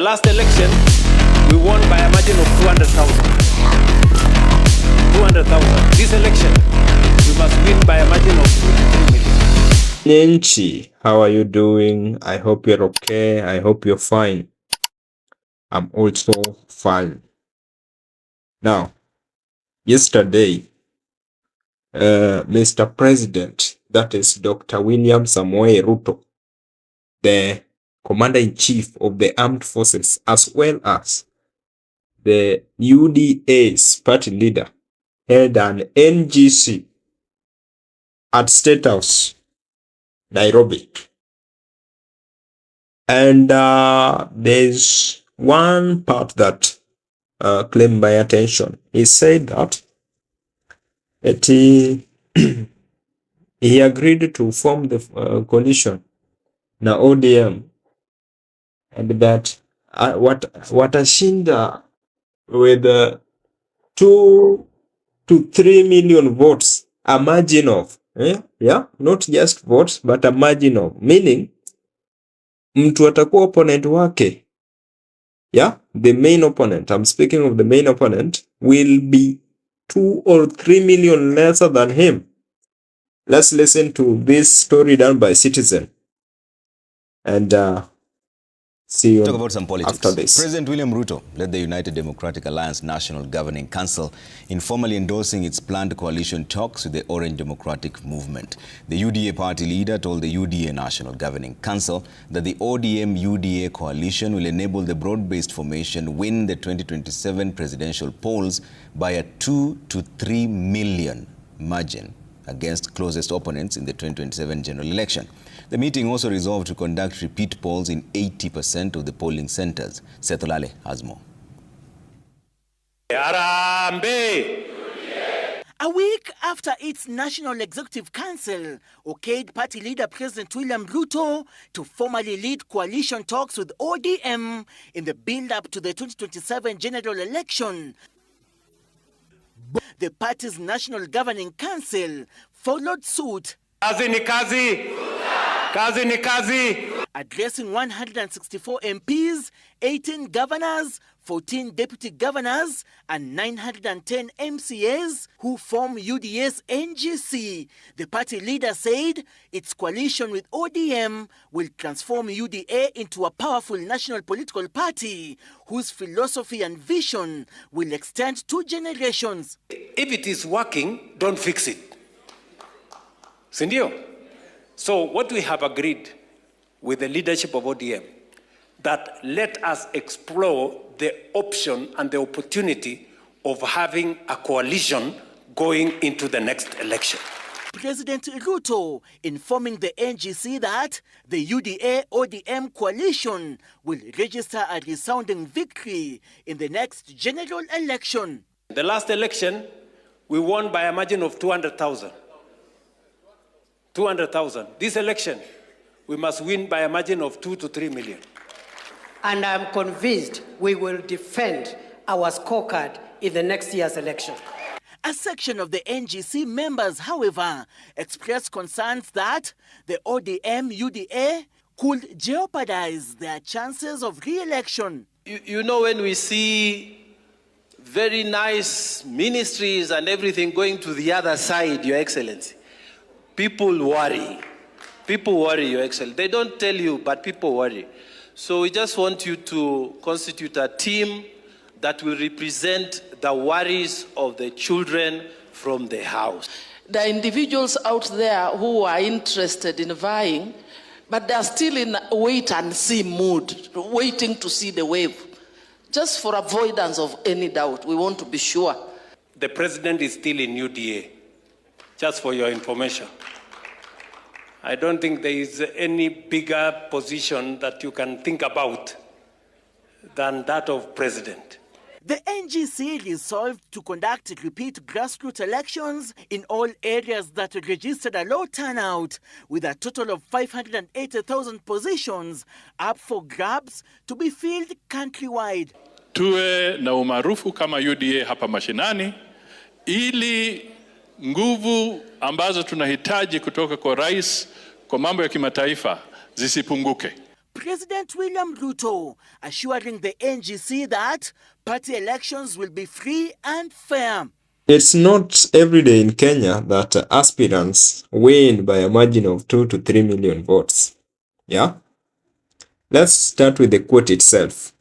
The last election, we won by a margin of 200,000. 200,000. This election, we must win by a margin of 2 million. Nyanchi, how are you doing? I hope you're okay. I hope you're fine. I'm also fine. Now, yesterday, Mr. President, that is Dr. William Ruto, the Commander-in-Chief of the Armed Forces, as well as the UDA's party leader, held an NGC at State House, Nairobi. And there's one part that claimed my attention. He said that he agreed to form the coalition, na ODM, and that watashinda with 2 to 3 million votes, a margin of, not just votes, but a margin of, meaning mtu atakuwa opponent wake, the main opponent, I'm speaking of the main opponent, will be 2 or 3 million lesser than him. Let's listen to this story done by Citizen and see you talk about some politics. After this. President William Ruto led the United Democratic Alliance National Governing Council in formally endorsing its planned coalition talks with the Orange Democratic Movement. The UDA party leader told the UDA National Governing Council that the ODM-UDA coalition will enable the broad-based formation win the 2027 presidential polls by a 2 to 3 million margin against closest opponents in the 2027 general election. The meeting also resolved to conduct repeat polls in 80% of the polling centers. Setholale has more. A week after its National Executive Council okayed party leader President William Ruto to formally lead coalition talks with ODM in the build-up to the 2027 general election, the party's National Governing Council followed suit. Kazi ni kazi. Kazi ni kazi. Addressing 164 MPs, 18 governors, 14 deputy governors, and 910 MCAs who form UDA's NGC. The party leader said its coalition with ODM will transform UDA into a powerful national political party whose philosophy and vision will extend 2 generations. If it is working, don't fix it. Sindio? So what we have agreed with the leadership of ODM, that let us explore the option and the opportunity of having a coalition going into the next election. President Ruto informing the NGC that the UDA-ODM coalition will register a resounding victory in the next general election. The last election, we won by a margin of 200,000. 200,000. This election, we must win by a margin of 2 to 3 million. And I'm convinced we will defend our scorecard in the next year's election. A section of the NGC members, however, expressed concerns that the ODM-UDA could jeopardize their chances of re-election. You know, when we see very nice ministries and everything going to the other side, Your Excellency, people worry. People worry, Your Excellency. They don't tell you, but people worry. So we just want you to constitute a team that will represent the worries of the children from the house. There are individuals out there who are interested in vying, but they are still in a wait-and-see mood, waiting to see the wave. Just for avoidance of any doubt, we want to be sure. The president is still in UDA, just for your information. I don't think there is any bigger position that you can think about than that of president. The NGC resolved to conduct repeat grassroots elections in all areas that registered a low turnout, with a total of 580,000 positions up for grabs to be filled countrywide. Tuwe na umaarufu kama UDA hapa mashinani, ili nguvu ambazo tunahitaji kutoka kwa rais kwa mambo ya kimataifa zisipunguke. President William Ruto, assuring the NGC that party elections will be free and fair. It's not every day in Kenya that aspirants win by a margin of 2 to 3 million votes. Yeah? Let's start with the quote itself.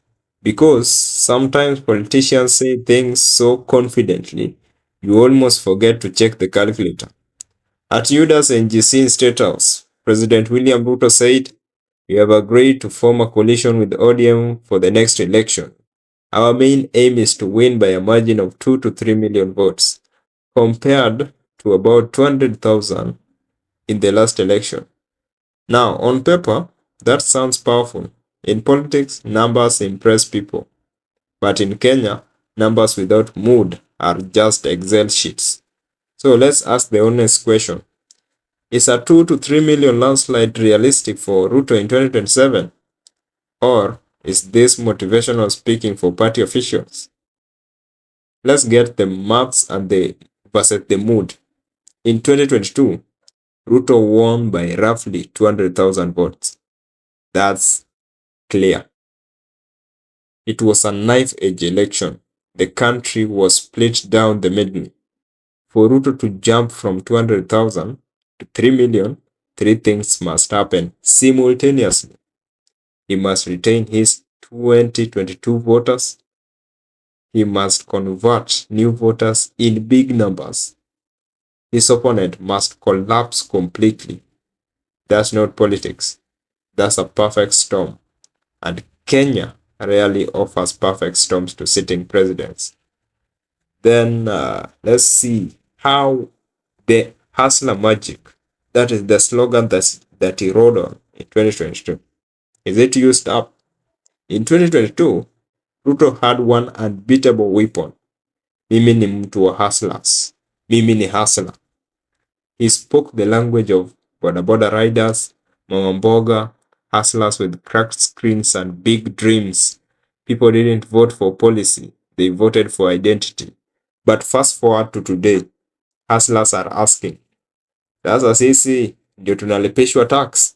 Because sometimes politicians say things so confidently, you almost forget to check the calculator. At UDA's NGC in State House, President William Ruto said, "We have agreed to form a coalition with ODM for the next election. Our main aim is to win by a margin of 2 to 3 million votes, compared to about 200,000 in the last election." Now, on paper, that sounds powerful. In politics, numbers impress people. But in Kenya, numbers without mood are just Excel sheets. So let's ask the honest question. Is a 2 to 3 million landslide realistic for Ruto in 2027? Or is this motivational speaking for party officials? Let's get the maths and versus the mood. In 2022, Ruto won by roughly 200,000 votes. That's clear. It was a knife-edge election. The country was split down the middle. For Ruto to jump from 200,000 to 3 million, three things must happen simultaneously. He must retain his 2022 voters. He must convert new voters in big numbers. His opponent must collapse completely. That's not politics. That's a perfect storm. And Kenya rarely offers perfect storms to sitting presidents. Then let's see how the hustler magic, that is the slogan that he rode on in 2022, is it used up? In 2022, Ruto had one unbeatable weapon. Mimi ni mtu wa hustlers. Mimi ni hustler. He spoke the language of boda riders, mama mboga, hustlers with cracked screens and big dreams. People didn't vote for policy, they voted for identity. But fast forward to today, hustlers are asking, sasa sisi ndio tunalipishwa tax?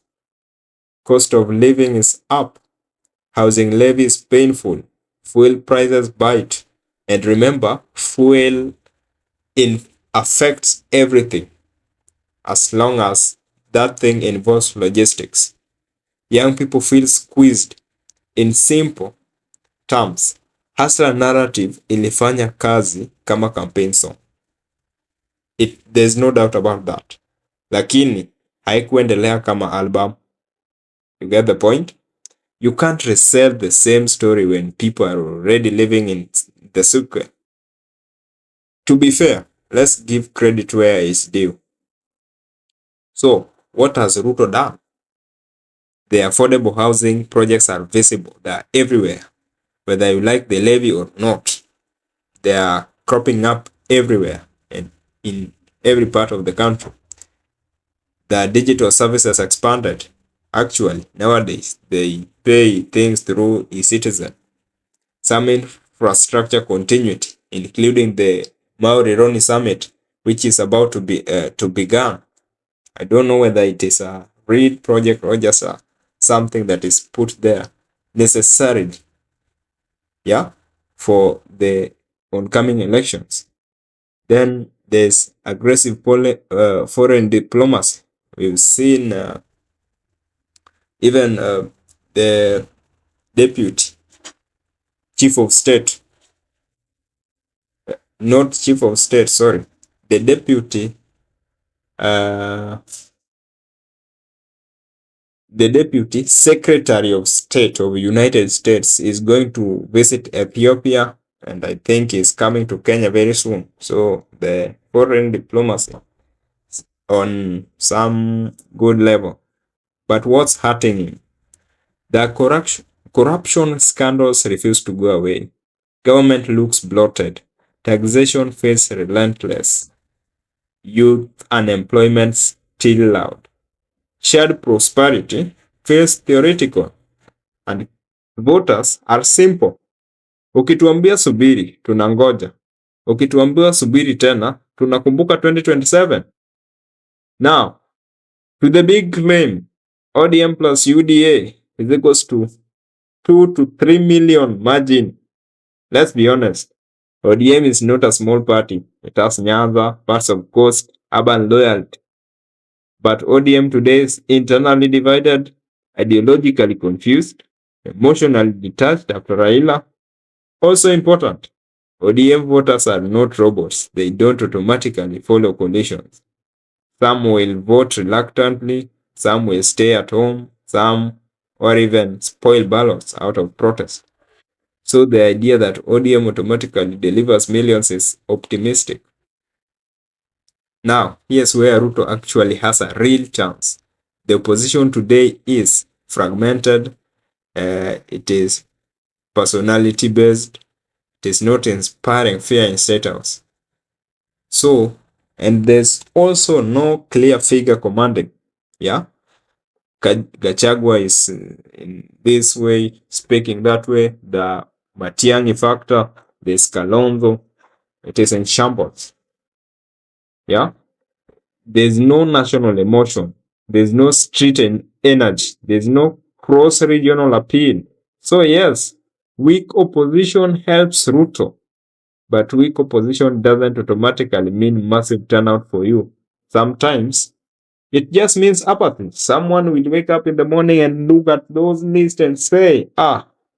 Cost of living is up. Housing levy is painful. Fuel prices bite. And remember, fuel affects everything as long as that thing involves logistics. Young people feel squeezed. In simple terms, hustler narrative ilifanya kazi kama campaign song. There's no doubt about that. Lakini haikuendelea kama album. You get the point? You can't resell the same story when people are already living in the sequel. To be fair, let's give credit where it's due. So, what has Ruto done? The affordable housing projects are visible. They are everywhere. Whether you like the levy or not, they are cropping up everywhere and in every part of the country. The digital services expanded. Actually, nowadays, they pay things through eCitizen. Some infrastructure continuity, including the Maori Roni Summit, which is about to begin. I don't know whether it is a real project or just something that is put there necessarily, for the oncoming elections. Then there's aggressive foreign diplomacy. We've seen even the deputy chief of state, not chief of state, sorry, the deputy secretary of state of United States is going to visit Ethiopia, and I think is coming to Kenya very soon. So the foreign diplomacy on some good level. But what's hurting him? The corruption scandals refuse to go away. Government looks bloated. Taxation feels relentless. Youth unemployment still loud. Shared prosperity feels theoretical. And voters are simple. Ukituambia subiri, tunangoja. Ukituambia subiri tena, tunakumbuka 2027. Now, to the big claim, ODM plus UDA is equals to 2 to 3 million margin. Let's be honest. ODM is not a small party. It has Nyanza, parts of Coast, urban loyalty. But ODM today is internally divided, ideologically confused, emotionally detached after Raila. Also important, ODM voters are not robots. They don't automatically follow coalitions. Some will vote reluctantly, some will stay at home, some or even spoil ballots out of protest. So the idea that ODM automatically delivers millions is optimistic. Now, here's where Ruto actually has a real chance. The opposition today is fragmented, it is personality based, it is not inspiring fear in State House. So, and there's also no clear figure commanding. Yeah, Gachagua is in this way, speaking that way. The Matiang'i factor, there's Kalonzo, it is in shambles. Yeah, there's no national emotion, there's no street energy, there's no cross-regional appeal. So yes, weak opposition helps Ruto, but weak opposition doesn't automatically mean massive turnout for you. Sometimes it just means apathy. Someone will wake up in the morning and look at those lists and say,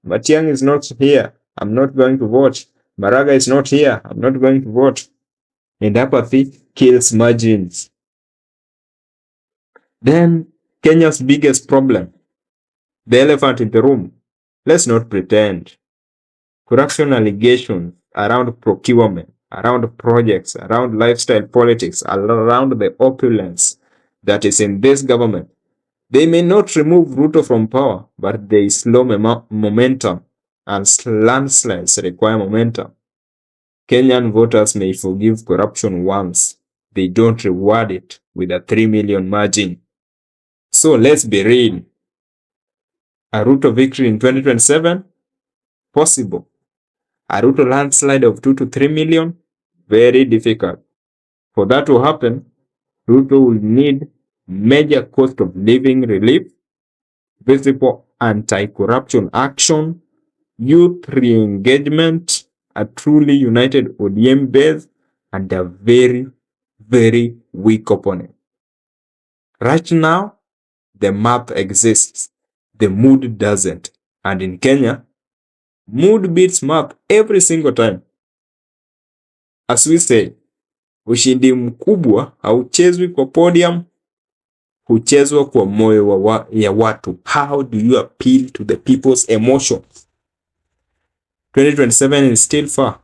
Matiang'i is not here, I'm not going to vote. Maraga is not here, I'm not going to vote. And apathy kills margins. Then Kenya's biggest problem, the elephant in the room. Let's not pretend. Corruption allegations around procurement, around projects, around lifestyle politics, around the opulence that is in this government. They may not remove Ruto from power, but they slow momentum, and landslides require momentum. Kenyan voters may forgive corruption once. They don't reward it with a 3 million margin. So let's be real. A Ruto victory in 2027? Possible. A Ruto landslide of 2 to 3 million? Very difficult. For that to happen, Ruto will need major cost of living relief, visible anti-corruption action, youth re-engagement, a truly united ODM base, and a very, very weak opponent. Right now, the math exists, the mood doesn't. And in Kenya, mood beats math every single time. As we say, ushindi mkubwa hauchezwi kwa podium, huchezwa kwa moyo ya watu. How do you appeal to the people's emotions? 2027 is still far.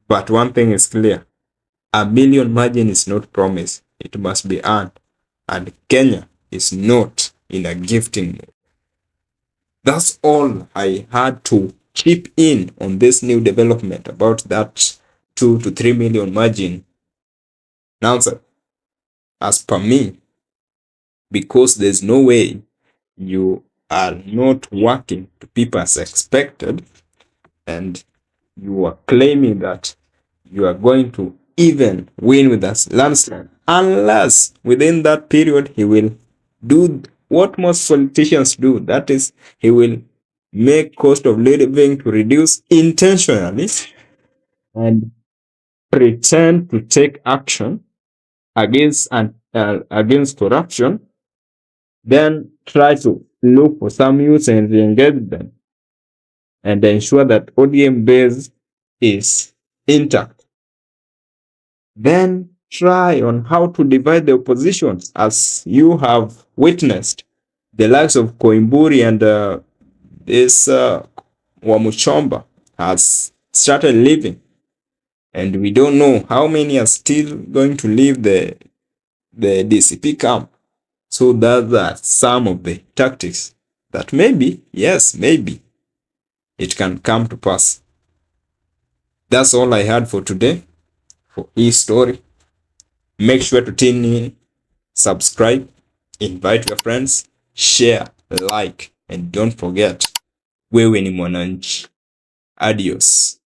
But one thing is clear. A million margin is not promised. It must be earned. And Kenya is not in a gifting mood. That's all I had to chip in on this new development about that 2 to 3 million margin. Now, sir, as per me, because there's no way you are not working to people as expected, and you are claiming that you are going to even win with us landslide, unless within that period he will do what most politicians do, that is, he will make cost of living to reduce intentionally and pretend to take action against corruption, then try to look for some youth and re-engage them and ensure that ODM base is intact. Then try on how to divide the opposition, as you have witnessed the likes of Koimburi and this Wamuchomba has started leaving, and we don't know how many are still going to leave the DCP camp. So those are some of the tactics that maybe, yes, maybe it can come to pass. That's all I had for today for HiiStory. Make sure to tune in, subscribe, invite your friends, share, like, and don't forget, wewe ni mwananchi. Adios.